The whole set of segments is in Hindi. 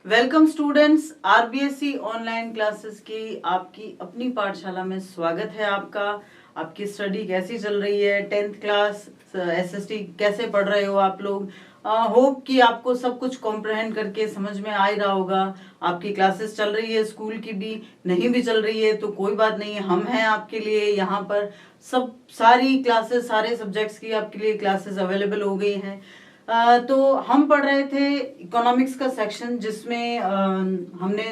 Welcome students, RBSC online classes की आपकी अपनी पाठशाला में स्वागत है आपका। आपकी स्टडी कैसी चल रही है? 10th क्लास एसएसटी कैसे पढ़ रहे हो आप लोग? होप कि आपको सब कुछ कॉम्प्रहेंड करके समझ में आ ही रहा होगा। आपकी क्लासेस चल रही है, स्कूल की भी नहीं भी चल रही है तो कोई बात नहीं है, हम हैं आपके लिए यहाँ पर। सब सारी क्लासेस, सारे सब्जेक्ट्स की आपके लिए क्लासेस अवेलेबल हो गई हैं। तो हम पढ़ रहे थे इकोनॉमिक्स का सेक्शन, जिसमें हमने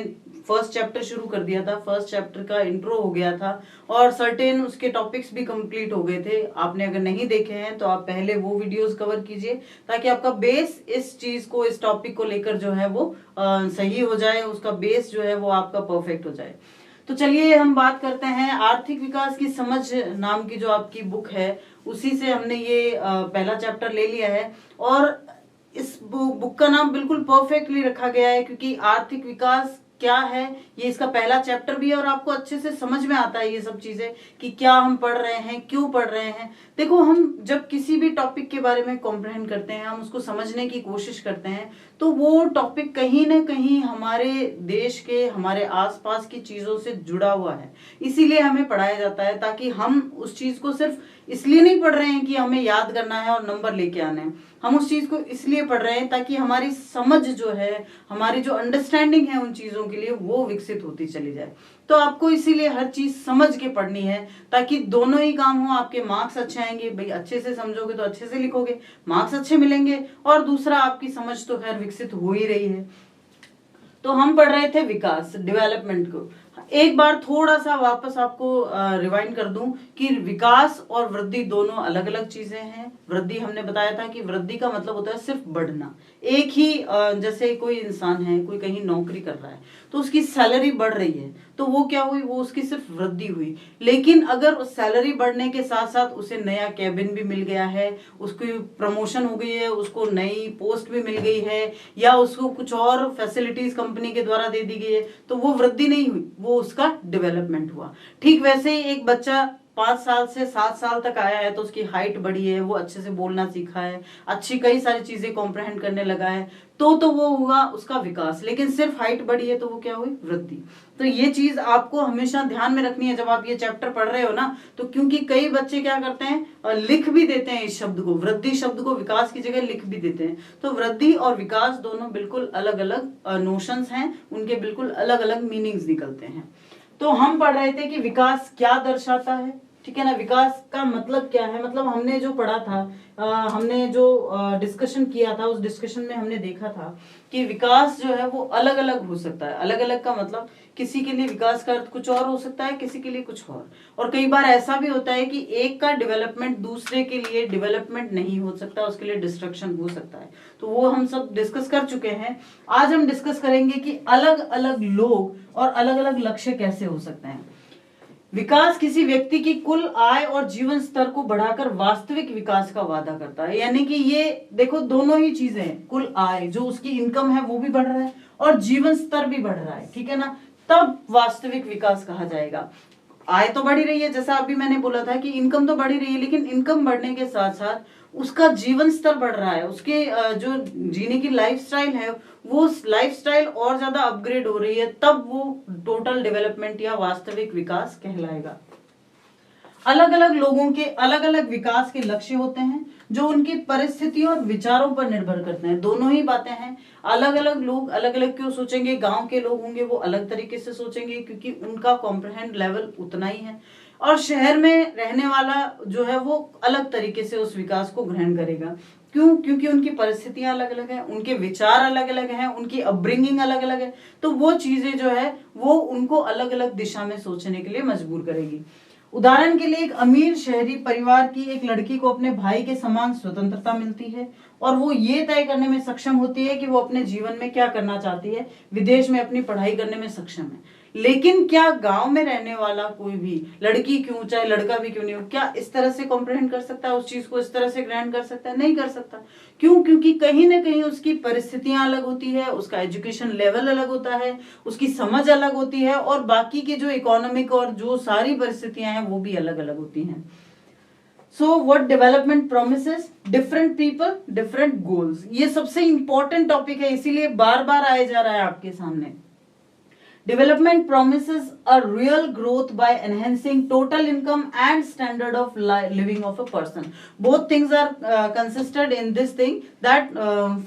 फर्स्ट चैप्टर शुरू कर दिया था। फर्स्ट चैप्टर का इंट्रो हो गया था और सर्टेन उसके टॉपिक्स भी कंप्लीट हो गए थे। आपने अगर नहीं देखे हैं तो आप पहले वो वीडियोस कवर कीजिए ताकि आपका बेस इस चीज को, इस टॉपिक को लेकर जो है वो सही हो जाए, उसका बेस जो है वो आपका परफेक्ट हो जाए। तो चलिए हम बात करते हैं आर्थिक विकास की समझ नाम की जो आपकी बुक है, उसी से हमने ये पहला चैप्टर ले लिया है। और इस बुक का नाम बिल्कुल परफेक्टली रखा गया है क्योंकि आर्थिक विकास क्या है ये इसका पहला चैप्टर भी है और आपको अच्छे से समझ में आता है ये सब चीजें कि क्या हम पढ़ रहे हैं, क्यों पढ़ रहे हैं। देखो, हम जब किसी भी टॉपिक के बारे में कॉम्प्रहेंड करते हैं, हम उसको समझने की कोशिश करते हैं, तो वो टॉपिक कहीं ना कहीं हमारे देश के, हमारे आसपास की चीजों से जुड़ा हुआ है। इसीलिए हमें पढ़ाया जाता है ताकि हम उस चीज को सिर्फ इसलिए नहीं पढ़ रहे हैं कि हमें याद करना है और नंबर लेके आने हैं। हम उस चीज को इसलिए पढ़ रहे हैं ताकि हमारी समझ जो है, हमारी जो अंडरस्टैंडिंग है उन चीजों के लिए, वो विकसित होती चली जाए। तो आपको इसीलिए हर चीज समझ के पढ़नी है ताकि दोनों ही काम हो। आपके मार्क्स अच्छे आएंगे, भाई अच्छे से समझोगे तो अच्छे से लिखोगे, मार्क्स अच्छे मिलेंगे, और दूसरा आपकी समझ तो खैर विकसित हो ही रही है। तो हम पढ़ रहे थे विकास, डेवलपमेंट को। एक बार थोड़ा सा वापस आपको रिवाइंड कर दूं कि विकास और वृद्धि दोनों अलग अलग चीजें हैं। वृद्धि हमने बताया था कि वृद्धि का मतलब होता है सिर्फ बढ़ना। एक ही जैसे कोई इंसान है, कोई कहीं नौकरी कर रहा है तो उसकी सैलरी बढ़ रही है, तो वो क्या हुई, वो उसकी सिर्फ वृद्धि हुई। लेकिन अगर उस सैलरी बढ़ने के साथ साथ उसे नया कैबिन भी मिल गया है, उसकी प्रमोशन हो गई है, उसको नई पोस्ट भी मिल गई है, या उसको कुछ और फैसिलिटीज कंपनी के द्वारा दे दी गई है, तो वो वृद्धि नहीं हुई, वो उसका डेवलपमेंट हुआ। ठीक वैसे ही एक बच्चा 5 साल से 7 साल तक आया है तो उसकी हाइट बढ़ी है, वो अच्छे से बोलना सीखा है, अच्छी कई सारी चीजें कॉम्प्रहेंड करने लगा है, तो वो हुआ उसका विकास। लेकिन सिर्फ हाइट बढ़ी है तो वो क्या हुई, वृद्धि। तो ये चीज आपको हमेशा ध्यान में रखनी है जब आप ये चैप्टर पढ़ रहे हो ना। तो क्योंकि कई बच्चे क्या करते हैं, लिख भी देते हैं इस शब्द को, वृद्धि शब्द को विकास की जगह लिख भी देते हैं। तो वृद्धि और विकास दोनों बिल्कुल अलग अलग नोशंस हैं, उनके बिल्कुल अलग अलग मीनिंग्स निकलते हैं। तो हम पढ़ रहे थे कि विकास क्या दर्शाता है, ठीक है ना, विकास का मतलब क्या है। मतलब हमने जो पढ़ा था, हमने जो डिस्कशन किया था, उस डिस्कशन में हमने देखा था कि विकास जो है वो अलग अलग हो सकता है। अलग अलग का मतलब किसी के लिए विकास का अर्थ कुछ और हो सकता है, किसी के लिए कुछ और कई बार ऐसा भी होता है कि एक का डेवलपमेंट दूसरे के लिए डेवलपमेंट नहीं हो सकता, उसके लिए डिस्ट्रक्शन हो सकता है। तो वो हम सब डिस्कस कर चुके हैं। आज हम डिस्कस करेंगे कि अलग अलग लोग और अलग अलग लक्ष्य कैसे हो सकते हैं। विकास किसी व्यक्ति की कुल आय और जीवन स्तर को बढ़ाकर वास्तविक विकास का वादा करता है। यानी कि ये देखो, दोनों ही चीजें हैं, कुल आय जो उसकी इनकम है वो भी बढ़ रहा है और जीवन स्तर भी बढ़ रहा है, ठीक है ना, तब वास्तविक विकास कहा जाएगा। आय तो बढ़ ही रही है, जैसा अभी मैंने बोला था कि इनकम तो बढ़ ही रही है, लेकिन इनकम बढ़ने के साथ साथ उसका जीवन स्तर बढ़ रहा है, उसके जो जीने की लाइफस्टाइल है वो लाइफस्टाइल और ज्यादा अपग्रेड हो रही है, तब वो टोटल डेवलपमेंट या वास्तविक विकास कहलाएगा। अलग अलग लोगों के अलग अलग विकास के लक्ष्य होते हैं जो उनकी परिस्थितियों और विचारों पर निर्भर करते हैं। दोनों ही बातें हैं, अलग अलग लोग अलग अलग क्यों सोचेंगे। गांव के लोग होंगे वो अलग तरीके से सोचेंगे क्योंकि उनका कॉम्प्रहेंड लेवल उतना ही है, और शहर में रहने वाला जो है वो अलग तरीके से उस विकास को ग्रहण करेगा। क्यों? क्योंकि उनकी परिस्थितियां अलग अलग हैं, उनके विचार अलग अलग हैं, उनकी अपब्रिंगिंग अलग अलग है। तो वो चीजें जो है वो उनको अलग अलग दिशा में सोचने के लिए मजबूर करेगी। उदाहरण के लिए एक अमीर शहरी परिवार की एक लड़की को अपने भाई के समान स्वतंत्रता मिलती है और वो ये तय करने में सक्षम होती है कि वो अपने जीवन में क्या करना चाहती है, विदेश में अपनी पढ़ाई करने में सक्षम है। लेकिन क्या गांव में रहने वाला कोई भी, लड़की क्यों चाहे लड़का भी क्यों नहीं हो, क्या इस तरह से कॉम्प्रहेंड कर सकता है, उस चीज को इस तरह से ग्रहण कर सकता है? नहीं कर सकता। क्यों? क्योंकि कहीं ना कहीं उसकी परिस्थितियां अलग होती है, उसका एजुकेशन लेवल अलग होता है, उसकी समझ अलग होती है, और बाकी की जो इकोनॉमिक और जो सारी परिस्थितियां हैं वो भी अलग अलग होती हैं। So what development promises, different people different goals. ये सबसे इंपॉर्टेंट टॉपिक है, इसीलिए बार बार आया जा रहा है आपके सामने। Development promises a real growth by enhancing total income and standard of living of a person. Both things are consisted in this thing, that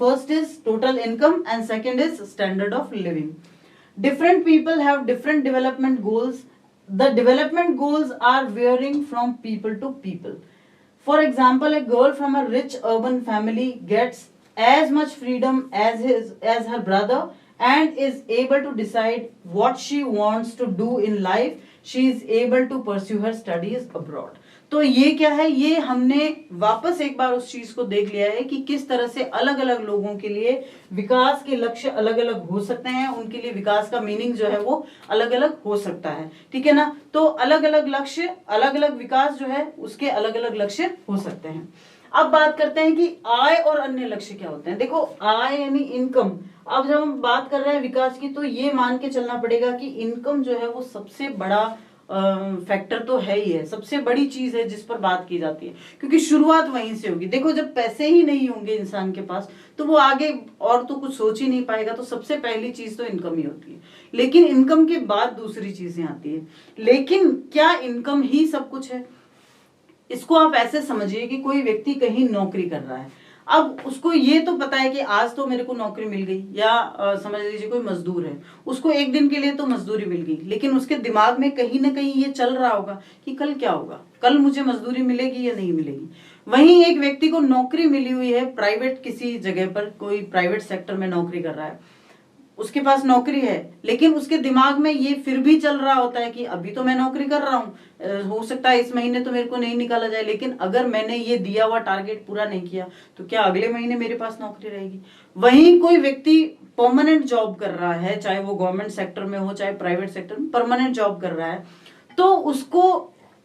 first is total income and second is standard of living. Different people have different development goals. The development goals are varying from people to people. For example, a girl from a rich urban family gets as much freedom as her brother and is able to decide what she wants to do in life. She is able to pursue her studies abroad. तो ये क्या है, ये हमने वापस एक बार उस चीज को देख लिया है कि किस तरह से अलग अलग लोगों के लिए विकास के लक्ष्य अलग अलग हो सकते हैं, उनके लिए विकास का मीनिंग जो है वो अलग अलग हो सकता है। ठीक है ना, तो अलग अलग लक्ष्य, अलग अलग विकास जो है उसके अलग अलग लक्ष्य हो सकते हैं। अब बात करते हैं कि आय और अन्य लक्ष्य क्या होते हैं। देखो, आय यानी इनकम। अब जब हम बात कर रहे हैं विकास की, तो ये मान के चलना पड़ेगा कि इनकम जो है वो सबसे बड़ा फैक्टर तो है ही है, सबसे बड़ी चीज है जिस पर बात की जाती है, क्योंकि शुरुआत वहीं से होगी। देखो, जब पैसे ही नहीं होंगे इंसान के पास तो वो आगे और तो कुछ सोच ही नहीं पाएगा। तो सबसे पहली चीज तो इनकम ही होती है, लेकिन इनकम के बाद दूसरी चीजें आती है। लेकिन क्या इनकम ही सब कुछ है? इसको आप ऐसे समझिए कि कोई व्यक्ति कहीं नौकरी कर रहा है। अब उसको ये तो पता है कि आज तो मेरे को नौकरी मिल गई, या समझ लीजिए कोई मजदूर है, उसको एक दिन के लिए तो मजदूरी मिल गई, लेकिन उसके दिमाग में कहीं ना कहीं ये चल रहा होगा कि कल क्या होगा, कल मुझे मजदूरी मिलेगी या नहीं मिलेगी। वहीं एक व्यक्ति को नौकरी मिली हुई है प्राइवेट किसी जगह पर, कोई प्राइवेट सेक्टर में नौकरी कर रहा है, उसके पास नौकरी है, लेकिन उसके दिमाग में ये फिर भी चल रहा होता है कि अभी तो मैं नौकरी कर रहा हूँ, हो सकता है इस महीने तो मेरे को नहीं निकाला जाए, लेकिन अगर मैंने ये दिया हुआ टारगेट पूरा नहीं किया तो क्या अगले महीने मेरे पास नौकरी रहेगी। वहीं कोई व्यक्ति परमानेंट जॉब कर रहा है, चाहे वो गवर्नमेंट सेक्टर में हो चाहे प्राइवेट सेक्टर में, परमानेंट जॉब कर रहा है, तो उसको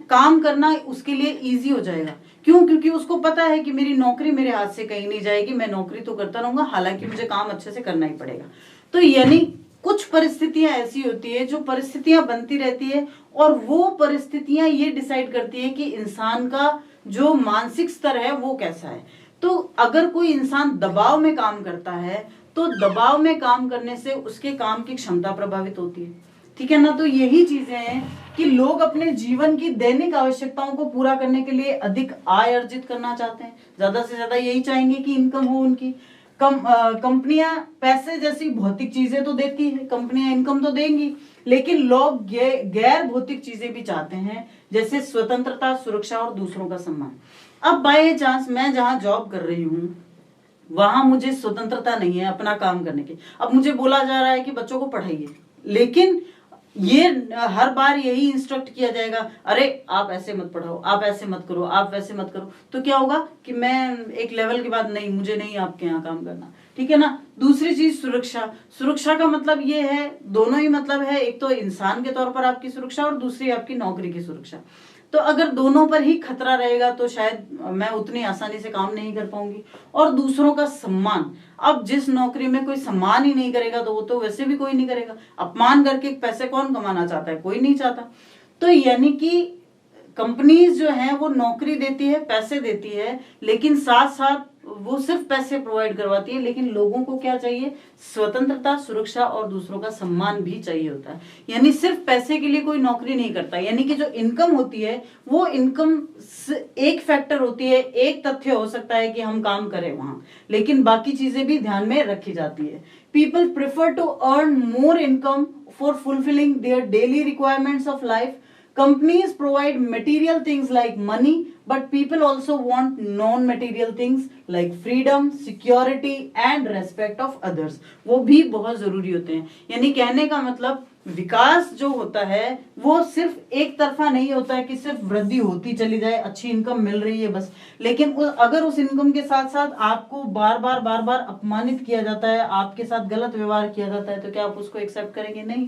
काम करना उसके लिए इजी हो जाएगा। क्यों? क्योंकि उसको पता है कि मेरी नौकरी मेरे हाथ से कहीं नहीं जाएगी, मैं नौकरी तो करता रहूंगा, हालांकि मुझे काम अच्छे से करना ही पड़ेगा। तो यानी कुछ परिस्थितियां ऐसी होती है, जो परिस्थितियां बनती रहती है, और वो परिस्थितियां ये डिसाइड करती है कि इंसान का जो मानसिक स्तर है वो कैसा है। तो अगर कोई इंसान दबाव में काम करता है तो दबाव में काम करने से उसके काम की क्षमता प्रभावित होती है। ठीक है ना, तो यही चीजें हैं कि लोग अपने जीवन की दैनिक आवश्यकताओं को पूरा करने के लिए अधिक आय अर्जित करना चाहते हैं, ज्यादा से ज्यादा यही चाहेंगे कि इनकम हो उनकी। कंपनियां पैसे जैसी भौतिक चीजें तो देती है, कंपनियां इनकम तो देंगी, लेकिन लोग गैर भौतिक चीजें भी चाहते हैं, जैसे स्वतंत्रता, सुरक्षा और दूसरों का सम्मान। अब बाय चांस मैं जहां जॉब कर रही हूँ वहां मुझे स्वतंत्रता नहीं है अपना काम करने की। अब मुझे बोला जा रहा है कि बच्चों को पढ़ाइए, लेकिन ये हर बार यही इंस्ट्रक्ट किया जाएगा, अरे आप ऐसे मत पढ़ाओ, आप ऐसे मत करो, आप वैसे मत करो। तो क्या होगा कि मैं एक लेवल के बाद नहीं, मुझे नहीं आपके यहाँ काम करना। ठीक है ना। दूसरी चीज सुरक्षा। सुरक्षा का मतलब ये है, दोनों ही मतलब है, एक तो इंसान के तौर पर आपकी सुरक्षा और दूसरी आपकी नौकरी की सुरक्षा। तो अगर दोनों पर ही खतरा रहेगा तो शायद मैं उतनी आसानी से काम नहीं कर पाऊंगी। और दूसरों का सम्मान, अब जिस नौकरी में कोई सम्मान ही नहीं करेगा तो वो तो वैसे भी कोई नहीं करेगा। अपमान करके पैसे कौन कमाना चाहता है? कोई नहीं चाहता। तो यानी कि कंपनीज जो है वो नौकरी देती है, पैसे देती है, लेकिन साथ साथ वो सिर्फ पैसे प्रोवाइड करवाती है, लेकिन लोगों को क्या चाहिए? स्वतंत्रता, सुरक्षा और दूसरों का सम्मान भी चाहिए होता है। यानी सिर्फ पैसे के लिए कोई नौकरी नहीं करता। यानी कि जो इनकम होती है वो इनकम एक फैक्टर होती है, एक तथ्य हो सकता है कि हम काम करें वहां, लेकिन बाकी चीजें भी ध्यान में रखी जाती है। People prefer to earn more income for fulfilling their daily requirements of life. Companies provide material things like money, but people also want non-material things like freedom, security and respect of others. वो भी बहुत जरूरी होते हैं। यानी कहने का मतलब विकास जो होता है वो सिर्फ एक तरफा नहीं होता है कि सिर्फ वृद्धि होती चली जाए, अच्छी इनकम मिल रही है बस, लेकिन अगर उस इनकम के साथ साथ आपको बार बार अपमानित किया जाता है, आपके साथ गलत व्यवहार किया जाता है, तो क्या आप उसको एक्सेप्ट करेंगे? नहीं।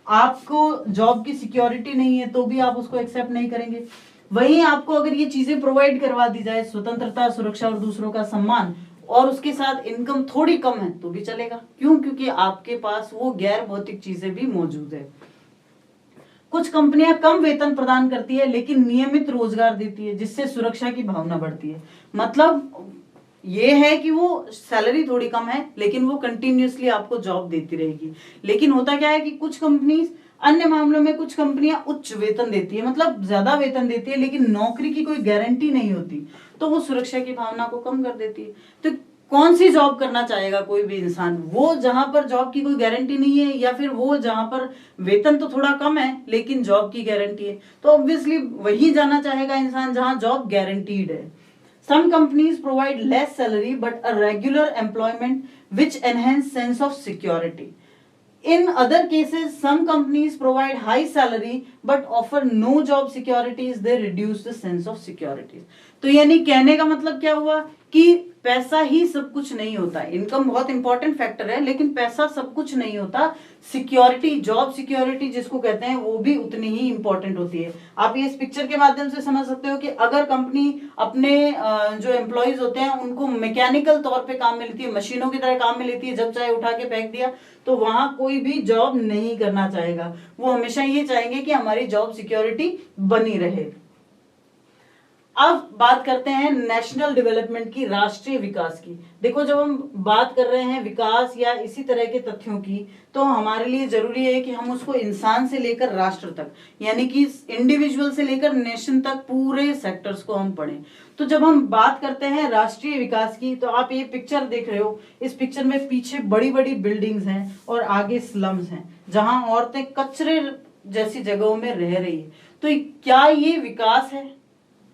आपको जॉब की सिक्योरिटी नहीं है तो भी आप उसको एक्सेप्ट नहीं करेंगे। वहीं आपको अगर ये चीजें प्रोवाइड करवा दी जाए, स्वतंत्रता, सुरक्षा और दूसरों का सम्मान, और उसके साथ इनकम थोड़ी कम है तो भी चलेगा। क्यों? क्योंकि आपके पास वो गैर भौतिक चीजें भी मौजूद है। कुछ कंपनियां कम वेतन प्रदान करती है लेकिन नियमित रोजगार देती है, जिससे सुरक्षा की भावना बढ़ती है। मतलब ये है कि वो सैलरी थोड़ी कम है लेकिन वो कंटिन्यूअसली आपको जॉब देती रहेगी। लेकिन होता क्या है कि कुछ कंपनी, अन्य मामलों में कुछ कंपनियां उच्च वेतन देती है, मतलब ज्यादा वेतन देती है, लेकिन नौकरी की कोई गारंटी नहीं होती, तो वो सुरक्षा की भावना को कम कर देती है। तो कौन सी जॉब करना चाहेगा कोई भी इंसान? वो जहां पर जॉब की कोई गारंटी नहीं है, या फिर वो जहां पर वेतन तो थोड़ा कम है लेकिन जॉब की गारंटी है? तो ऑब्वियसली वही जाना चाहेगा इंसान जहां जॉब गारंटीड है। Some companies provide less salary but a regular employment which enhance sense of security. In other cases, some companies provide high salary but offer no job securities. They reduce the sense of security. तो यानी कहने का मतलब क्या हुआ कि पैसा ही सब कुछ नहीं होता। इनकम बहुत इंपॉर्टेंट फैक्टर है लेकिन पैसा सब कुछ नहीं होता। सिक्योरिटी, जॉब सिक्योरिटी जिसको कहते हैं, वो भी उतनी ही इंपॉर्टेंट होती है। आप ये इस पिक्चर के माध्यम से समझ सकते हो कि अगर कंपनी अपने जो एम्प्लॉयज होते हैं उनको मैकेनिकल तौर पे काम में लेती है, मशीनों की तरह काम में लेती है, जब चाहे उठा के फेंक दिया, तो वहां कोई भी जॉब नहीं करना चाहेगा। वो हमेशा ये चाहेंगे कि हमारी जॉब सिक्योरिटी बनी रहे। अब बात करते हैं नेशनल डेवलपमेंट की, राष्ट्रीय विकास की। देखो, जब हम बात कर रहे हैं विकास या इसी तरह के तथ्यों की, तो हमारे लिए जरूरी है कि हम उसको इंसान से लेकर राष्ट्र तक, यानी कि इंडिविजुअल से लेकर नेशन तक पूरे सेक्टर्स को हम पढ़ें। तो जब हम बात करते हैं राष्ट्रीय विकास की, तो आप ये पिक्चर देख रहे हो, इस पिक्चर में पीछे बड़ी बड़ी बिल्डिंग्स हैं और आगे स्लम्स हैं जहां औरतें कचरे जैसी जगहों में रह रही है। तो क्या ये विकास है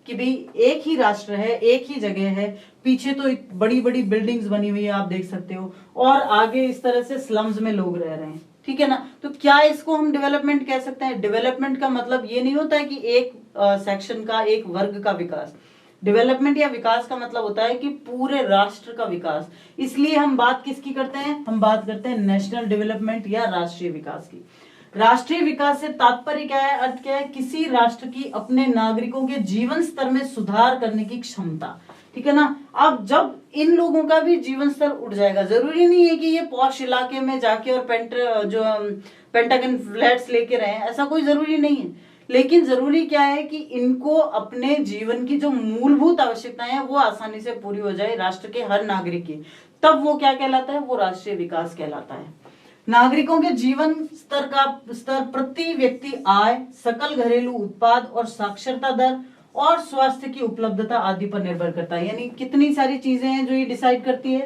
कि भाई एक ही राष्ट्र है, एक ही जगह है, पीछे तो बड़ी बड़ी बिल्डिंग्स बनी हुई है आप देख सकते हो, और आगे इस तरह से स्लम्स में लोग रह रहे हैं, ठीक है ना? तो क्या इसको हम डेवलपमेंट कह सकते हैं? डेवलपमेंट का मतलब ये नहीं होता है कि एक सेक्शन का, एक वर्ग का विकास। डेवलपमेंट या विकास का मतलब होता है कि पूरे राष्ट्र का विकास। इसलिए हम बात किसकी करते हैं? हम बात करते हैं नेशनल डेवलपमेंट या राष्ट्रीय विकास की। राष्ट्रीय विकास से तात्पर्य क्या है, अर्थ क्या है? किसी राष्ट्र की अपने नागरिकों के जीवन स्तर में सुधार करने की क्षमता, ठीक है ना? अब जब इन लोगों का भी जीवन स्तर उठ जाएगा, जरूरी नहीं है कि ये पॉश इलाके में जाके और पेंटागन फ्लैट्स लेके रहे, ऐसा कोई जरूरी नहीं है, लेकिन जरूरी क्या है कि इनको अपने जीवन की जो मूलभूत आवश्यकताएं हैं वो आसानी से पूरी हो जाए राष्ट्र के हर नागरिक की, तब वो क्या कहलाता है? वो राष्ट्रीय विकास कहलाता है। नागरिकों के जीवन स्तर प्रति व्यक्ति आय, सकल घरेलू उत्पाद और साक्षरता दर और स्वास्थ्य की उपलब्धता आदि पर निर्भर करता है। यानी कितनी सारी चीजें हैं जो ये डिसाइड करती है?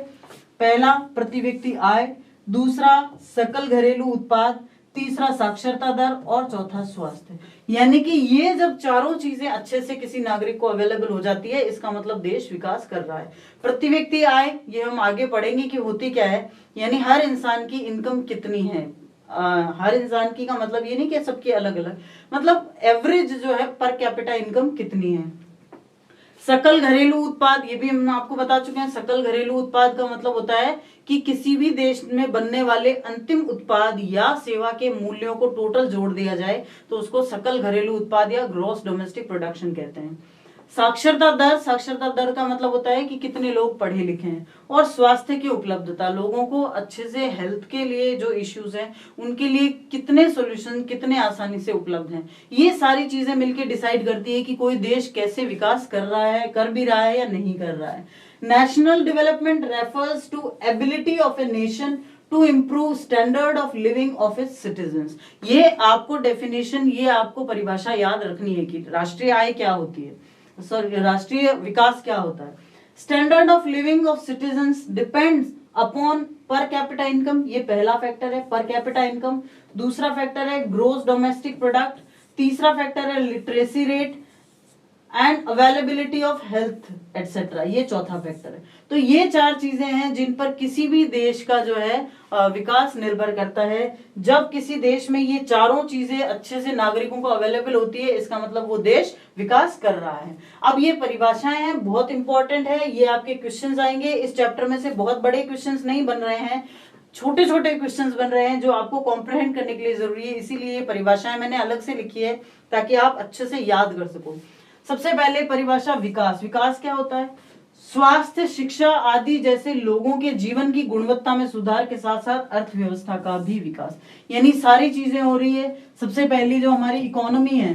पहला, प्रति व्यक्ति आय, दूसरा सकल घरेलू उत्पाद, तीसरा साक्षरता दर और चौथा स्वास्थ्य। यानी कि ये जब चारों चीजें अच्छे से किसी नागरिक को अवेलेबल हो जाती है, इसका मतलब देश विकास कर रहा है। प्रति व्यक्ति आय, ये हम आगे पढ़ेंगे कि होती क्या है, यानी हर इंसान की इनकम कितनी है। हर इंसान की का मतलब ये नहीं कि सबकी अलग अलग, मतलब एवरेज जो है पर कैपिटा इनकम कितनी है। सकल घरेलू उत्पाद, ये भी हम आपको बता चुके हैं। सकल घरेलू उत्पाद का मतलब होता है कि किसी भी देश में बनने वाले अंतिम उत्पाद या सेवा के मूल्यों को टोटल जोड़ दिया जाए तो उसको सकल घरेलू उत्पाद या ग्रॉस डोमेस्टिक प्रोडक्शन कहते हैं। साक्षरता दर, साक्षरता दर का मतलब होता है कि कितने लोग पढ़े लिखे हैं। और स्वास्थ्य की उपलब्धता, लोगों को अच्छे से हेल्थ के लिए जो इश्यूज हैं उनके लिए कितने सॉल्यूशन कितने आसानी से उपलब्ध हैं। ये सारी चीजें मिलकर डिसाइड करती है कि कोई देश कैसे विकास कर रहा है, कर भी रहा है या नहीं कर रहा है। National development refers to ability of a nation to improve standard of living of its citizens. ये आपको डेफिनेशन, ये आपको परिभाषा याद रखनी है कि राष्ट्रीय आय क्या होती है, सॉरी राष्ट्रीय विकास क्या होता है। Standard of living of citizens depends upon पर कैपिटा इनकम, ये पहला फैक्टर है पर कैपिटा इनकम। दूसरा फैक्टर है ग्रोस डोमेस्टिक प्रोडक्ट। तीसरा फैक्टर है literacy rate and availability of health etcetera, ये चौथा फैक्टर है। तो ये चार चीजें हैं जिन पर किसी भी देश का जो है विकास निर्भर करता है। जब किसी देश में ये चारों चीजें अच्छे से नागरिकों को अवेलेबल होती है, इसका मतलब वो देश विकास कर रहा है। अब ये परिभाषाएं हैं, बहुत इंपॉर्टेंट है, ये आपके क्वेश्चंस आएंगे इस चैप्टर में से। बहुत बड़े क्वेश्चंस नहीं बन रहे हैं, छोटे छोटे क्वेश्चंस बन रहे हैं जो आपको कॉम्प्रिहेंड करने के लिए जरूरी है। इसीलिए ये परिभाषाएं मैंने अलग से लिखी है ताकि आप अच्छे से याद कर सको। सबसे पहले परिभाषा विकास। विकास क्या होता है? स्वास्थ्य, शिक्षा आदि जैसे लोगों के जीवन की गुणवत्ता में सुधार के साथ साथ अर्थव्यवस्था का भी विकास, यानी सारी चीजें हो रही है। सबसे पहली जो हमारी इकोनॉमी है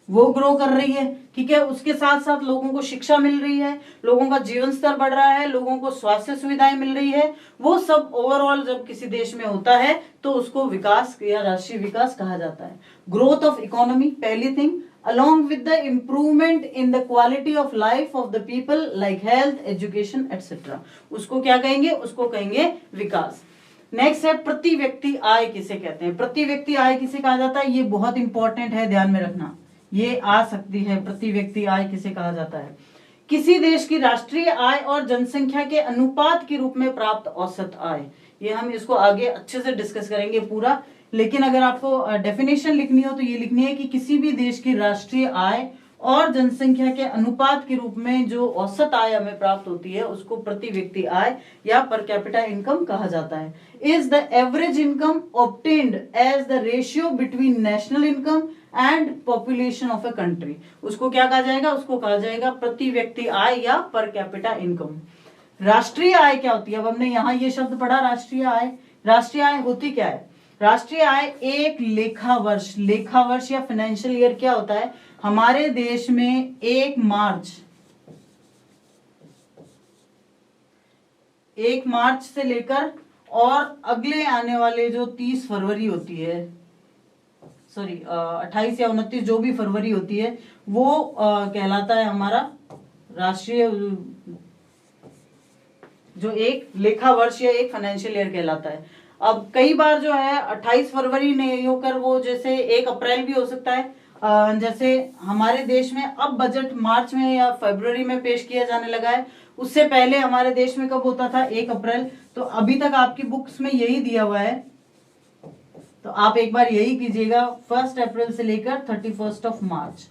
वो ग्रो कर रही है, ठीक है। उसके साथ साथ लोगों को शिक्षा मिल रही है, लोगों का जीवन स्तर बढ़ रहा है, लोगों को स्वास्थ्य सुविधाएं मिल रही है। वो सब ओवरऑल जब किसी देश में होता है तो उसको विकास या राष्ट्रीय विकास कहा जाता है। ग्रोथ ऑफ इकोनॉमी पहली thing, along with the improvement in the quality of life of the people like health, education, etc. उसको क्या कहेंगे? उसको कहेंगे विकास। नेक्स्ट है प्रति व्यक्ति आय किसे कहते हैं? प्रति व्यक्ति आय किसे कहा जाता है? ये बहुत इंपॉर्टेंट है, ध्यान में रखना, ये आ सकती है। प्रति व्यक्ति आय किसे कहा जाता है? किसी देश की राष्ट्रीय आय और जनसंख्या के अनुपात के रूप में प्राप्त औसत आय। ये हम इसको आगे अच्छे से डिस्कस करेंगे पूरा, लेकिन अगर आपको डेफिनेशन लिखनी हो तो ये लिखनी है कि किसी भी देश की राष्ट्रीय आय और जनसंख्या के अनुपात के रूप में जो औसत आय हमें प्राप्त होती है उसको प्रति व्यक्ति आय या पर कैपिटा इनकम कहा जाता है। Is the average income obtained as the ratio between national income and population of a country. उसको क्या कहा जाएगा? उसको कहा जाएगा प्रति व्यक्ति आय या पर कैपिटा इनकम। राष्ट्रीय आय क्या होती है? अब हमने यहाँ ये शब्द पढ़ा राष्ट्रीय आय। राष्ट्रीय आय होती क्या है? राष्ट्रीय आय एक लेखा वर्ष, लेखा वर्ष या फाइनेंशियल ईयर क्या होता है? हमारे देश में 1 मार्च से लेकर और अगले आने वाले जो 30 फरवरी होती है, सॉरी 28 या 29 जो भी फरवरी होती है वो कहलाता है हमारा राष्ट्रीय, जो एक लेखा वर्ष या एक फाइनेंशियल ईयर कहलाता है। अब कई बार जो है 28 फरवरी नहीं होकर वो जैसे 1 अप्रैल भी हो सकता है। जैसे हमारे देश में अब बजट मार्च में या फरवरी में पेश किया जाने लगा है, उससे पहले हमारे देश में कब होता था? 1 अप्रैल। तो अभी तक आपकी बुक्स में यही दिया हुआ है, तो आप एक बार यही कीजिएगा, 1 अप्रैल से लेकर 31 मार्च।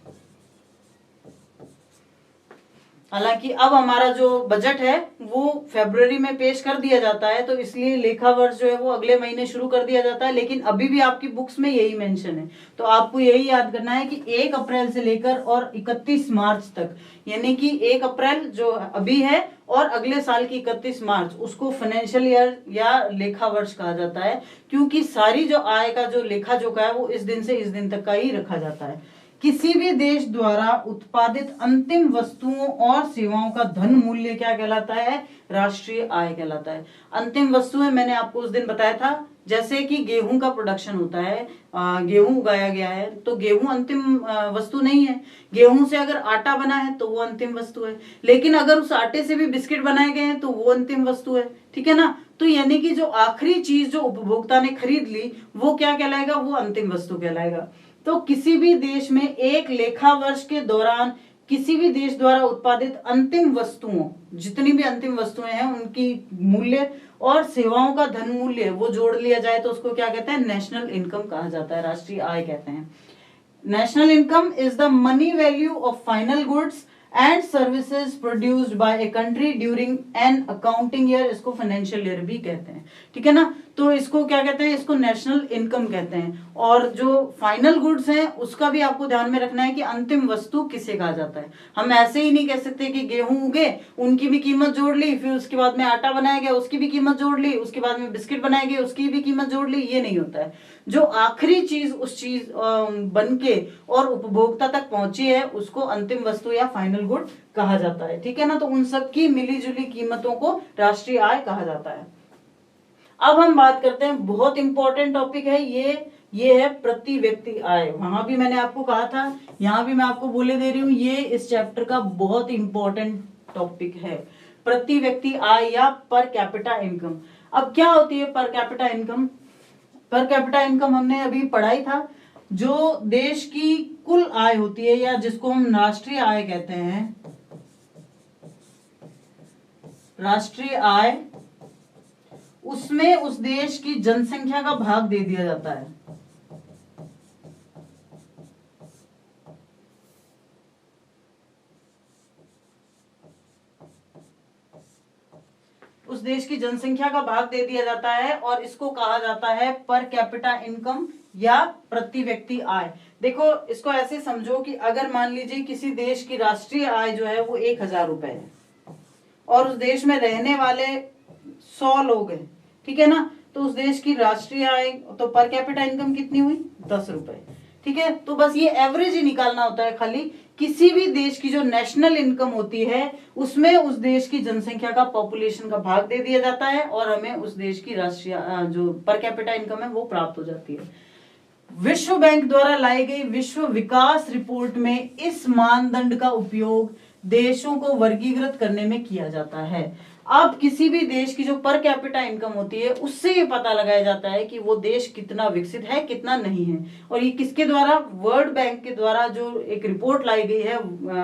हालांकि अब हमारा जो बजट है वो फरवरी में पेश कर दिया जाता है, तो इसलिए लेखा वर्ष जो है वो अगले महीने शुरू कर दिया जाता है, लेकिन अभी भी आपकी बुक्स में यही मेंशन है। तो आपको यही याद करना है कि 1 अप्रैल से लेकर और 31 मार्च तक, यानी कि 1 अप्रैल जो अभी है और अगले साल की 31 मार्च, उसको फाइनेंशियल ईयर या लेखा वर्ष कहा जाता है, क्योंकि सारी जो आय का जो लेखा जोखा है वो इस दिन से इस दिन तक का ही रखा जाता है। किसी भी देश द्वारा उत्पादित अंतिम वस्तुओं और सेवाओं का धन मूल्य क्या कहलाता है? राष्ट्रीय आय कहलाता है। अंतिम वस्तुएं मैंने आपको उस दिन बताया था, जैसे कि गेहूं का प्रोडक्शन होता है, गेहूं उगाया गया है, तो गेहूं अंतिम वस्तु नहीं है। गेहूं से अगर आटा बना है तो वो अंतिम वस्तु है, लेकिन अगर उस आटे से भी बिस्किट बनाए गए हैं तो वो अंतिम वस्तु है, ठीक है ना। तो यानी कि जो आखिरी चीज जो उपभोक्ता ने खरीद ली वो क्या कहलाएगा? वो अंतिम वस्तु कहलाएगा। तो किसी भी देश में एक लेखा वर्ष के दौरान किसी भी देश द्वारा उत्पादित अंतिम वस्तुओं, जितनी भी अंतिम वस्तुएं हैं उनकी मूल्य और सेवाओं का धन मूल्य वो जोड़ लिया जाए तो उसको क्या कहते हैं? नेशनल इनकम कहा जाता है, राष्ट्रीय आय कहते हैं। National income is the money value of final goods and services produced by a country during an accounting year. इसको फाइनेंशियल ईयर भी कहते हैं, ठीक है ना। तो इसको क्या कहते हैं? इसको नेशनल इनकम कहते हैं। और जो फाइनल गुड्स हैं उसका भी आपको ध्यान में रखना है कि अंतिम वस्तु किसे कहा जाता है। हम ऐसे ही नहीं कह सकते कि गेहूं उगे उनकी भी कीमत जोड़ ली, फिर उसके बाद में आटा बनाया गया उसकी भी कीमत जोड़ ली, उसके बाद में बिस्किट बनाए गए उसकी भी कीमत जोड़ ली, ये नहीं होता है। जो आखिरी चीज उस चीज बन के और उपभोक्ता तक पहुंची है उसको अंतिम वस्तु या फाइनल गुड कहा जाता है, ठीक है ना। तो उन सब की मिली जुली कीमतों को राष्ट्रीय आय कहा जाता है। अब हम बात करते हैं, बहुत इंपॉर्टेंट टॉपिक है ये है प्रति व्यक्ति आय। वहां भी मैंने आपको कहा था, यहां भी मैं आपको बोले दे रही हूं, ये इस चैप्टर का बहुत इंपॉर्टेंट टॉपिक है, प्रति व्यक्ति आय या पर कैपिटा इनकम। अब क्या होती है पर कैपिटा इनकम? पर कैपिटा इनकम हमने अभी पढ़ा ही था, जो देश की कुल आय होती है या जिसको हम राष्ट्रीय आय कहते हैं, राष्ट्रीय आय, उसमें उस देश की जनसंख्या का भाग दे दिया जाता है। उस देश की जनसंख्या का भाग दे दिया जाता है और इसको कहा जाता है पर कैपिटा इनकम या प्रति व्यक्ति आय। देखो इसको ऐसे समझो कि अगर मान लीजिए किसी देश की राष्ट्रीय आय जो है वो 1,000 रुपए है और उस देश में रहने वाले 100 लोग हैं, ठीक है ना, तो उस देश की राष्ट्रीय आय तो पर कैपिटा इनकम कितनी हुई 10 रुपए, ठीक है। तो बस ये एवरेज ही निकालना होता है खाली। किसी भी देश की जो नेशनल इनकम होती है उसमें उस देश की जनसंख्या का, पॉपुलेशन का भाग दे दिया जाता है और हमें उस देश की राष्ट्रीय जो पर कैपिटा इनकम है वो प्राप्त हो जाती है। विश्व बैंक द्वारा लाई गई विश्व विकास रिपोर्ट में इस मानदंड का उपयोग देशों को वर्गीकृत करने में किया जाता है। अब किसी भी देश की जो पर कैपिटा इनकम होती है उससे ये पता लगाया जाता है कि वो देश कितना विकसित है, कितना नहीं है। और ये किसके द्वारा? वर्ल्ड बैंक के द्वारा जो एक रिपोर्ट लाई गई है,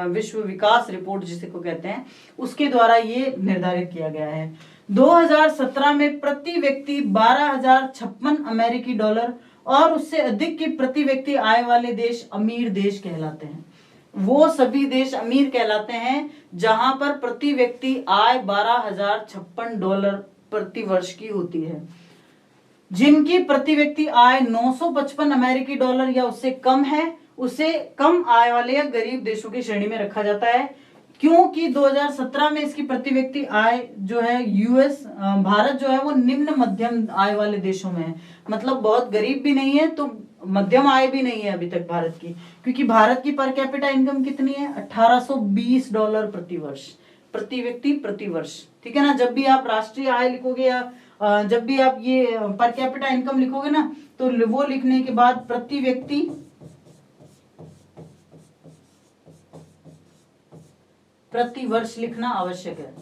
विश्व विकास रिपोर्ट जिसे को कहते हैं, उसके द्वारा ये निर्धारित किया गया है। 2017 में प्रति व्यक्ति 12,056 अमेरिकी डॉलर और उससे अधिक की प्रति व्यक्ति आय वाले देश अमीर देश कहलाते हैं। वो सभी देश अमीर कहलाते हैं जहां पर प्रति व्यक्ति आय 12,056 डॉलर प्रति वर्ष की होती है। जिनकी प्रति व्यक्ति आय 955 अमेरिकी डॉलर या उससे कम है, उसे कम आय वाले या गरीब देशों की श्रेणी में रखा जाता है। क्योंकि 2017 में इसकी प्रति व्यक्ति आय जो है भारत जो है वो निम्न मध्यम आय वाले देशों में है, मतलब बहुत गरीब भी नहीं है तो मध्यम आय भी नहीं है अभी तक भारत की। क्योंकि भारत की पर कैपिटा इनकम कितनी है? 1820 डॉलर प्रति वर्ष, प्रति व्यक्ति प्रति वर्ष, ठीक है ना। जब भी आप राष्ट्रीय आय लिखोगे या जब भी आप ये पर कैपिटा इनकम लिखोगे ना, तो वो लिखने के बाद प्रति व्यक्ति प्रति वर्ष लिखना आवश्यक है।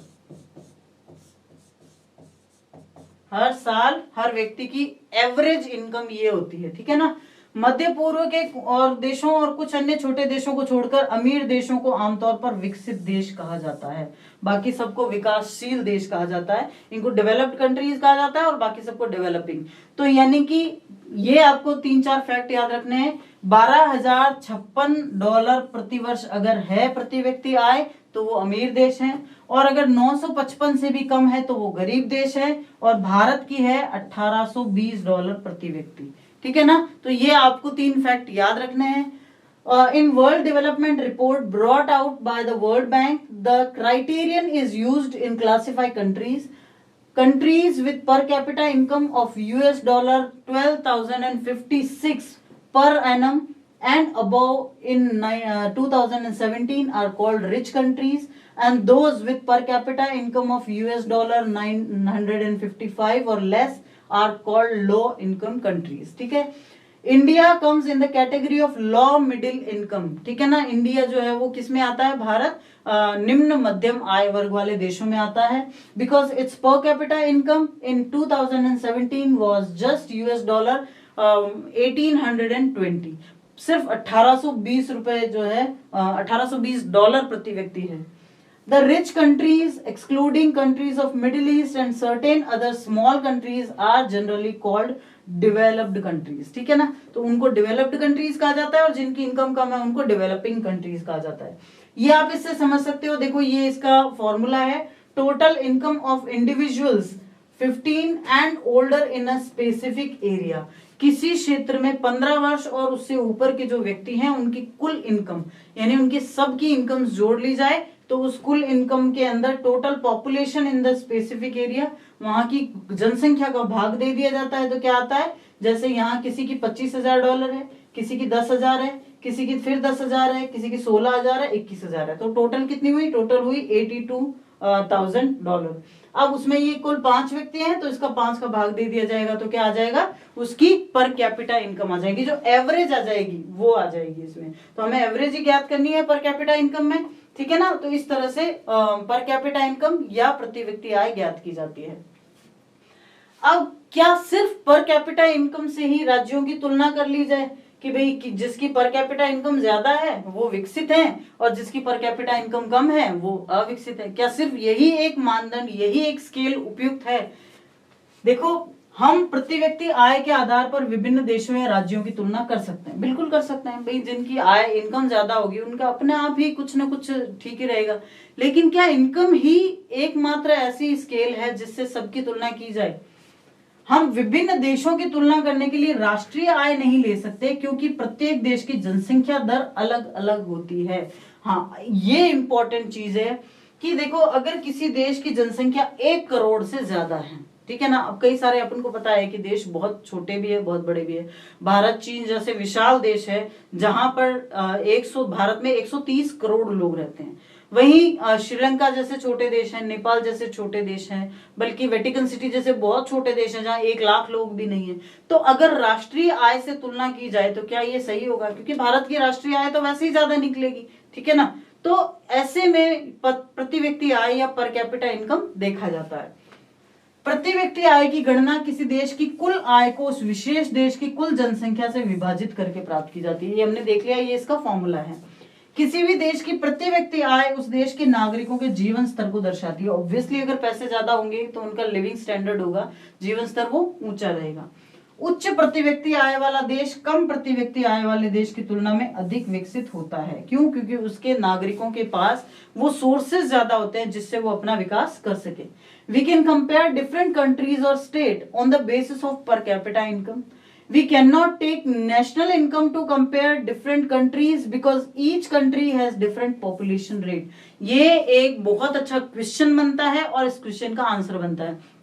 हर साल हर व्यक्ति की एवरेज इनकम ये होती है, ठीक है ना। मध्य पूर्व के और देशों और कुछ अन्य छोटे देशों को छोड़कर अमीर देशों को आमतौर पर विकसित देश कहा जाता है, बाकी सबको विकासशील देश कहा जाता है। इनको डेवलप्ड कंट्रीज कहा जाता है और बाकी सबको डेवलपिंग। तो यानी कि ये आपको 3-4 फैक्ट याद रखने हैं। 12,056 डॉलर प्रति वर्ष अगर है प्रति व्यक्ति आय तो वो अमीर देश है, और अगर 955 से भी कम है तो वो गरीब देश है, और भारत की है 1820 डॉलर प्रति व्यक्ति, ठीक है ना। तो ये आपको 3 फैक्ट याद रखने हैं। In World Development Report brought out by the World Bank, the criterion is used in classify countries. Countries with per capita income of $12,056 per annum and above in 2017 are called rich countries, and those with per capita income of $955 or less are called low income countries, ठीक है। India comes in the category of low middle income, ठीक है ना। इंडिया जो है वो किस में आता है? भारत निम्न मध्यम आय वर्ग वाले देशों में आता है। बिकॉज इट्स पर capita income in 2017 was just $1820, सिर्फ 1820 रुपए जो है 1820 डॉलर प्रति व्यक्ति है। The rich countries, excluding countries of Middle East and certain other small countries, are generally called developed countries, ठीक है ना। तो उनको developed countries कहा जाता है और जिनकी इनकम कम है उनको developing countries कहा जाता है। ये आप इससे समझ सकते हो। देखो ये इसका फॉर्मूला है, total income of individuals 15 and older in a specific area. किसी क्षेत्र में 15 वर्ष और उससे ऊपर के जो व्यक्ति हैं उनकी कुल इनकम, यानी उनकी सबकी इनकम जोड़ ली जाए तो उस कुल इनकम के अंदर total population in the specific area, वहां की जनसंख्या का भाग दे दिया जाता है। तो क्या आता है? जैसे यहाँ किसी की 25,000 डॉलर है, किसी की 10,000 है, किसी की फिर 10,000 है, किसी की 16,000 है, 21,000 है, तो टोटल कितनी हुई? टोटल हुई 82,000 डॉलर। अब उसमें ये कुल 5 व्यक्ति हैं तो इसका 5 का भाग दे दिया जाएगा, तो क्या आ जाएगा? उसकी पर कैपिटा इनकम आ जाएगी, जो एवरेज आ जाएगी वो आ जाएगी इसमें। तो हमें एवरेज ही ज्ञात करनी है पर कैपिटा इनकम में, ठीक है ना। तो इस तरह से पर कैपिटा इनकम या प्रति व्यक्ति आय ज्ञात की जाती है। अब क्या सिर्फ पर कैपिटा इनकम से ही राज्यों की तुलना कर ली जाए कि भाई जिसकी पर कैपिटा इनकम ज्यादा है वो विकसित है और जिसकी पर कैपिटा इनकम कम है वो अविकसित है? क्या सिर्फ यही एक मानदंड, यही एक स्केल उपयुक्त है? देखो, हम प्रति व्यक्ति आय के आधार पर विभिन्न देशों या राज्यों की तुलना कर सकते हैं, बिल्कुल कर सकते हैं। भाई जिनकी आय इनकम ज्यादा होगी उनका अपने आप ही कुछ ना कुछ ठीक ही रहेगा। लेकिन क्या इनकम ही एकमात्र ऐसी स्केल है जिससे सबकी तुलना की जाए? हम विभिन्न देशों की तुलना करने के लिए राष्ट्रीय आय नहीं ले सकते क्योंकि प्रत्येक देश की जनसंख्या दर अलग अलग होती है। हाँ, ये इंपॉर्टेंट चीज है कि देखो, अगर किसी देश की जनसंख्या 1 करोड़ से ज्यादा है, ठीक है ना। अब कई सारे अपन को पता है कि देश बहुत छोटे भी है, बहुत बड़े भी है। भारत चीन जैसे विशाल देश है जहां पर 100 भारत में 130 करोड़ लोग रहते हैं। वहीं श्रीलंका जैसे छोटे देश हैं, नेपाल जैसे छोटे देश हैं, बल्कि वेटिकन सिटी जैसे बहुत छोटे देश हैं जहां 1 लाख लोग भी नहीं है। तो अगर राष्ट्रीय आय से तुलना की जाए तो क्या ये सही होगा? क्योंकि भारत की राष्ट्रीय आय तो वैसे ही ज्यादा निकलेगी, ठीक है ना। तो ऐसे में प्रति व्यक्ति आय या पर कैपिटा इनकम देखा जाता है। प्रति व्यक्ति आय की गणना किसी देश की कुल आय को उस विशेष देश की कुल जनसंख्या से विभाजित करके प्राप्त की जाती है। ये हमने देख लिया, ये इसका फॉर्मूला है। किसी भी देश की प्रति व्यक्ति आय उस देश के नागरिकों के जीवन स्तर को दर्शाती है। ऑब्वियसली अगर पैसे ज्यादा होंगे तो उनका लिविंग स्टैंडर्ड होगा, जीवन स्तर वो ऊंचा रहेगा। उच्च प्रति व्यक्ति आय वाला देश कम प्रति व्यक्ति आय वाले देश की तुलना में अधिक विकसित होता है। क्यों? क्योंकि उसके नागरिकों के पास वो सोर्सेज ज्यादा होते हैं जिससे वो अपना विकास कर सके। We can compare different countries और state on the basis of per capita income. We cannot take national income to compare different countries because each country has different population rate। ये एक बहुत अच्छा क्वेश्चन बनता है और इस क्वेश्चन का आंसर बनता है।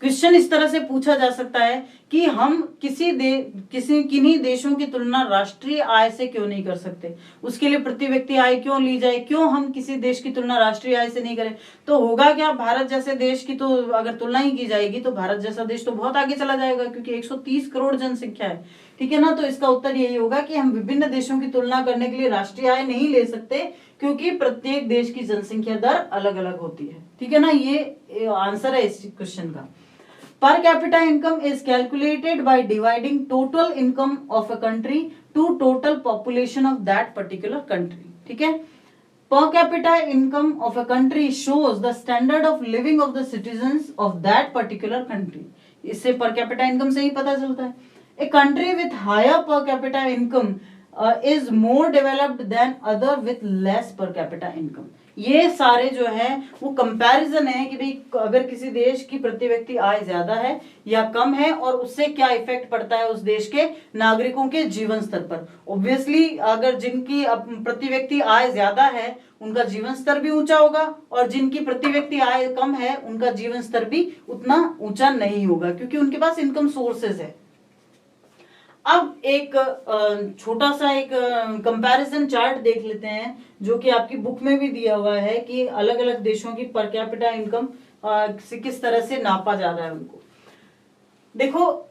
क्वेश्चन इस तरह से पूछा जा सकता है कि हम किन्हीं देशों की तुलना राष्ट्रीय आय से क्यों नहीं कर सकते, उसके लिए प्रति व्यक्ति आय क्यों ली जाए, क्यों हम किसी देश की तुलना राष्ट्रीय आय से नहीं करें। तो होगा क्या, भारत जैसे देश की तो अगर तुलना ही की जाएगी तो भारत जैसा देश तो बहुत आगे चला जाएगा क्योंकि 130 करोड़ जनसंख्या है, ठीक है ना। तो इसका उत्तर यही होगा कि हम विभिन्न देशों की तुलना करने के लिए राष्ट्रीय आय नहीं ले सकते क्योंकि प्रत्येक देश की जनसंख्या दर अलग अलग होती है, ठीक है ना। ये आंसर है इस क्वेश्चन का। Per capita income is calculated by dividing total income of a country to total population of that particular country, ठीक है। Per capita income of a country shows the standard of living of the citizens of that particular country। इससे per capita income से ही पता चलता है। A country with higher per capita income is more developed than other with less per capita income। ये सारे जो है वो कंपैरिजन है कि भाई अगर किसी देश की प्रति व्यक्ति आय ज्यादा है या कम है और उससे क्या इफेक्ट पड़ता है उस देश के नागरिकों के जीवन स्तर पर। ऑब्वियसली अगर जिनकी प्रति व्यक्ति आय ज्यादा है उनका जीवन स्तर भी ऊंचा होगा और जिनकी प्रति व्यक्ति आय कम है उनका जीवन स्तर भी उतना ऊंचा नहीं होगा क्योंकि उनके पास इनकम सोर्सेज है। अब एक छोटा सा एक कंपैरिजन चार्ट देख लेते हैं जो कि आपकी बुक में भी दिया हुआ है कि अलग अलग देशों की पर कैपिटा इनकम से किस तरह से नापा जा रहा है उनको। देखो,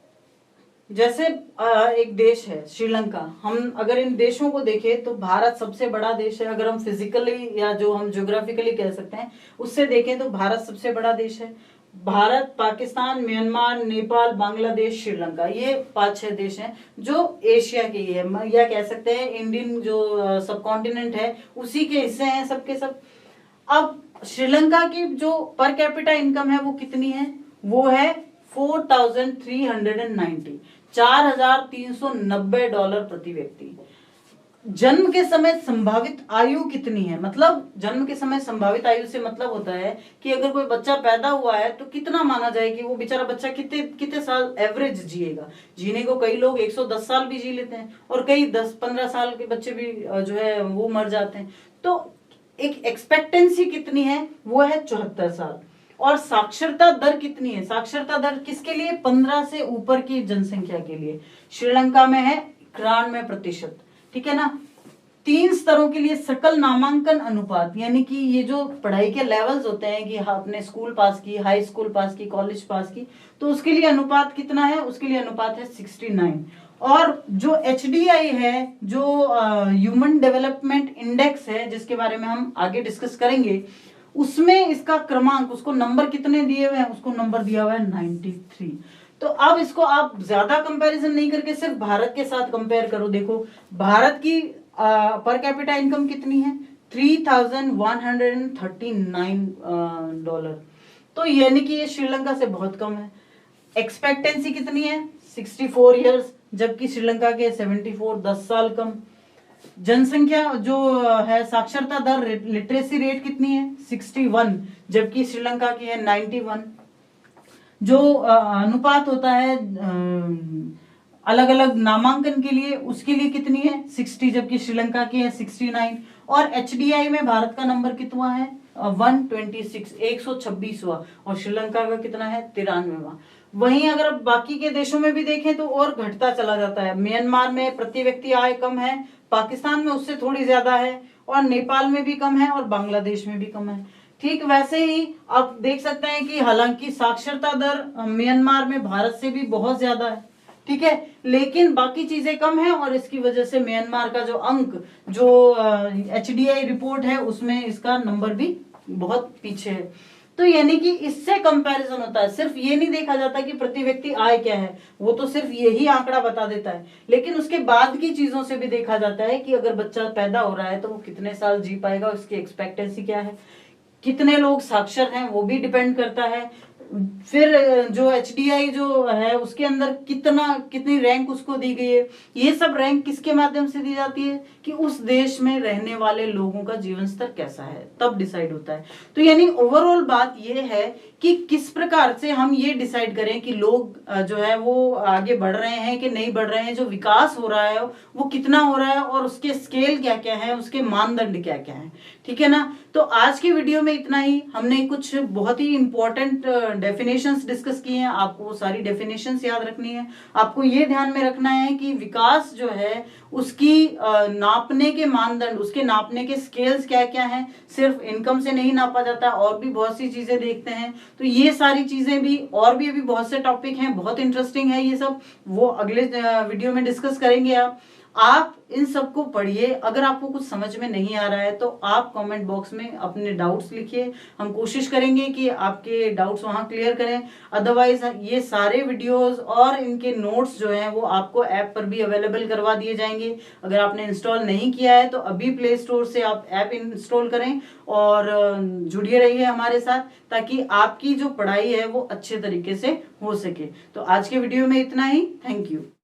जैसे एक देश है श्रीलंका, हम अगर इन देशों को देखें तो भारत सबसे बड़ा देश है। अगर हम फिजिकली या जो हम ज्योग्राफिकली कह सकते हैं उससे देखें तो भारत सबसे बड़ा देश है। भारत, पाकिस्तान, म्यांमार, नेपाल, बांग्लादेश, श्रीलंका, ये 5-6 देश हैं जो एशिया के ही है या कह सकते हैं इंडियन जो सब कॉन्टिनेंट है उसी के हिस्से हैं सबके सब। अब श्रीलंका की जो पर कैपिटा इनकम है वो कितनी है? वो है 4,390, $4,390 प्रति व्यक्ति। जन्म के समय संभावित आयु कितनी है? मतलब जन्म के समय संभावित आयु से मतलब होता है कि अगर कोई बच्चा पैदा हुआ है तो कितना माना जाए कि वो बेचारा बच्चा कितने साल एवरेज जिएगा। जीने को कई लोग 110 साल भी जी लेते हैं और कई 10-15 साल के बच्चे भी जो है वो मर जाते हैं। तो एक एक्सपेक्टेंसी कितनी है? वो है 74 साल। और साक्षरता दर कितनी है? साक्षरता दर किसके लिए? 15 से ऊपर की जनसंख्या के लिए। श्रीलंका में है 91%, ठीक है ना। 3 स्तरों के लिए सकल नामांकन अनुपात, यानी कि ये जो पढ़ाई के लेवल्स होते हैं कि आपने स्कूल पास की, हाई स्कूल पास की, कॉलेज पास की, तो उसके लिए अनुपात कितना है? उसके लिए अनुपात है 69। और जो HDI है, जो ह्यूमन डेवलपमेंट इंडेक्स है, जिसके बारे में हम आगे डिस्कस करेंगे, उसमें इसका क्रमांक, उसको नंबर कितने दिए हुए हैं? उसको नंबर दिया हुआ है 93। तो अब इसको आप ज्यादा कंपैरिजन नहीं करके सिर्फ भारत के साथ कंपेयर करो। देखो भारत की पर कैपिटा इनकम कितनी है? $3,139। तो यानी कि ये श्रीलंका से बहुत कम है। एक्सपेक्टेंसी कितनी है? 64 ईयर्स, जबकि श्रीलंका के 74, 10 साल कम। जनसंख्या जो है, साक्षरता दर, लिटरेसी रेट कितनी है? 61, जबकि श्रीलंका की है 91। जो अनुपात होता है अलग अलग नामांकन के लिए, उसके लिए कितनी है 60, जबकि श्रीलंका की है 69। और HDI में भारत का नंबर कितना है 126, 126वां, और श्रीलंका का कितना है 93वां। वहीं अगर बाकी के देशों में भी देखें तो और घटता चला जाता है। म्यांमार में प्रति व्यक्ति आय कम है, पाकिस्तान में उससे थोड़ी ज्यादा है, और नेपाल में भी कम है, और बांग्लादेश में भी कम है। ठीक वैसे ही आप देख सकते हैं कि हालांकि साक्षरता दर म्यांमार में भारत से भी बहुत ज्यादा है, ठीक है, लेकिन बाकी चीजें कम है, और इसकी वजह से म्यांमार का जो अंक, जो HDI रिपोर्ट है उसमें इसका नंबर भी बहुत पीछे है। तो यानी कि इससे कंपैरिजन होता है, सिर्फ ये नहीं देखा जाता कि प्रति व्यक्ति आय क्या है, वो तो सिर्फ यही आंकड़ा बता देता है, लेकिन उसके बाद की चीजों से भी देखा जाता है कि अगर बच्चा पैदा हो रहा है तो वो कितने साल जी पाएगा, उसकी एक्सपेक्टेंसी क्या है, कितने लोग साक्षर हैं वो भी डिपेंड करता है। फिर जो HDI जो है उसके अंदर कितनी रैंक उसको दी गई है, ये सब रैंक किसके माध्यम से दी जाती है कि उस देश में रहने वाले लोगों का जीवन स्तर कैसा है, तब डिसाइड होता है। तो यानी ओवरऑल बात ये है कि किस प्रकार से हम ये डिसाइड करें कि लोग जो है वो आगे बढ़ रहे हैं कि नहीं बढ़ रहे हैं, जो विकास हो रहा है वो कितना हो रहा है, और उसके स्केल क्या क्या है, उसके मानदंड क्या क्या है, ठीक है ना। तो आज की वीडियो में इतना ही। हमने कुछ बहुत ही इंपॉर्टेंट डेफिनेशंस डिस्कस किए हैं, आपको वो सारी डेफिनेशंस याद रखनी है। आपको ये ध्यान में रखना है कि विकास जो है उसकी नापने के मानदंड, उसके नापने के स्केल्स क्या क्या हैं, सिर्फ इनकम से नहीं नापा जाता, और भी बहुत सी चीजें देखते हैं। तो ये सारी चीजें भी, और भी अभी बहुत से टॉपिक हैं, बहुत इंटरेस्टिंग है ये सब, वो अगले वीडियो में डिस्कस करेंगे। आप इन सबको पढ़िए। अगर आपको कुछ समझ में नहीं आ रहा है तो आप कमेंट बॉक्स में अपने डाउट्स लिखिए, हम कोशिश करेंगे कि आपके डाउट्स वहां क्लियर करें। अदरवाइज ये सारे वीडियोस और इनके नोट्स जो हैं वो आपको ऐप पर भी अवेलेबल करवा दिए जाएंगे। अगर आपने इंस्टॉल नहीं किया है तो अभी प्ले स्टोर से आप ऐप इंस्टॉल करें और जुड़िए रहिए हमारे साथ, ताकि आपकी जो पढ़ाई है वो अच्छे तरीके से हो सके। तो आज के वीडियो में इतना ही। Thank you.